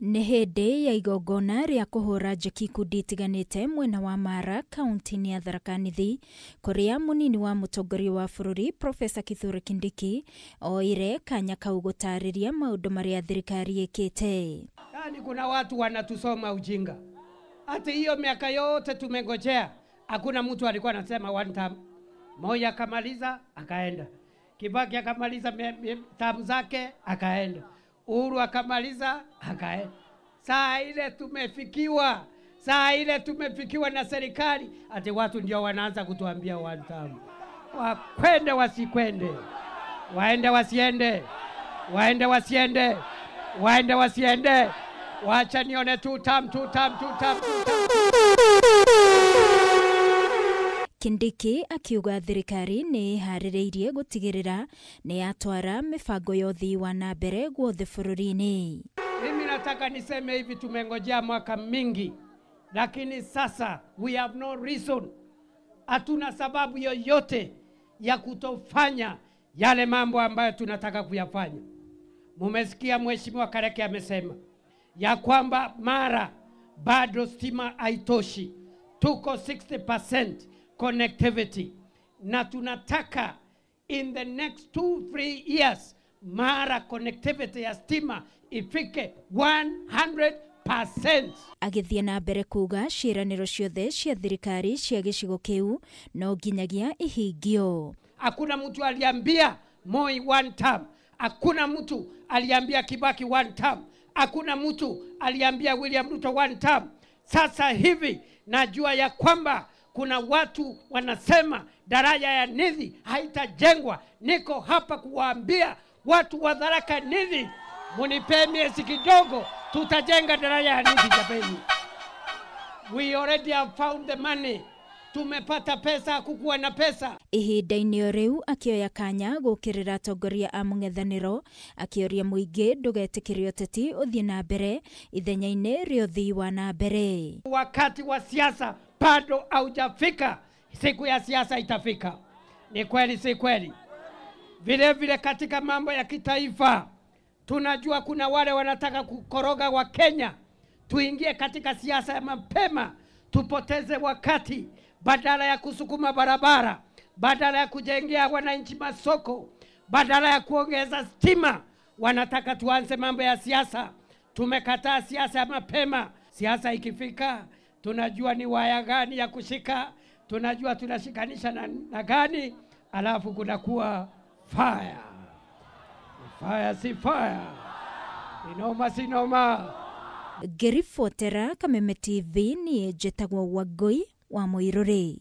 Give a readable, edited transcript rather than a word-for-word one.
Nĩ hĩndĩ ya igongona rĩa kũhũra njeki ikundi itiganĩte mwena wa Mara, kaunti-inĩ ya Tharaka Nithi, kũrĩa mũnini wa mũtongoria wa bũrũri Profesa Kithure Kindiki oire kanya kau gũtarĩria maũndũ marĩa thirikari ĩkĩte. Yani kuna watu wanatusoma ujinga. Hata hiyo miaka yote tumengojea, hakuna mtu alikuwa anasema one term. Moja akamaliza akaenda. Kibaki akamaliza term zake akaenda. Uhuru akamaliza akaenda. Saa ile tumefikiwa na serikali, ati watu ndio wanaanza kutuambia one term. Wakwende wasikwende, waende wasiende, waende wasiende, waende wasiende, wacha nione two term. Kindiki akiuga thirikari nĩ harĩrĩirie gũtigĩrĩra nĩ yatwara mibango ya ũthii wa na mbere guothe bũrũri-inĩ. Mimi nataka niseme hivi, tumengojea mwaka mingi, lakini sasa we have no reason, hatuna sababu yoyote ya kutofanya yale mambo ambayo tunataka kuyafanya. Mumesikia Mheshimiwa Kareke amesema ya kwamba Mara bado stima haitoshi, tuko 60% connectivity, na tunataka in the next 2-3 years Mara connectivity ya stima ifike 100%. Agithia na mbere kuga ciĩranĩro ciothe cia thirikari cia gĩcigo kĩu no nginyagia ihingio. Hakuna mtu aliambia Moi one term, hakuna mtu aliambia Kibaki one term, hakuna mtu aliambia William Ruto one term. Sasa hivi najua ya kwamba kuna watu wanasema daraja ya Nithi haitajengwa. Niko hapa kuwaambia watu wa Tharaka Nithi, munipe miezi kidogo, tutajenga daraja ya Nithi japeni. We already have found the money. Tumepata pesa, kukuwa na pesa. Ihinda-inĩ rĩu akĩoya kanya gũkĩrĩra atongoria a mũng'ethanĩro, akĩoria mũingĩ ndũgetĩkĩre ũteti ũthiĩ na mbere ithenya-inĩ rĩa ũthii wa na mbere. Wakati wa siasa bado haujafika, siku ya siasa itafika. Ni kweli si kweli? Vile vile katika mambo ya kitaifa, tunajua kuna wale wanataka kukoroga wa Kenya. Tuingie katika siasa ya mapema, tupoteze wakati, badala ya kusukuma barabara, badala ya kujengea wananchi masoko, badala ya kuongeza stima, wanataka tuanze mambo ya siasa. Tumekataa siasa ya mapema. Siasa ikifika, tunajua ni waya gani ya kushika, tunajua tunashikanisha na gani, alafu kunakuwa fire. Fire si fire. Inoma si noma. Ngĩribotera Kameme TV, niĩ njĩtagwo Wangui wa Mũirũrĩ.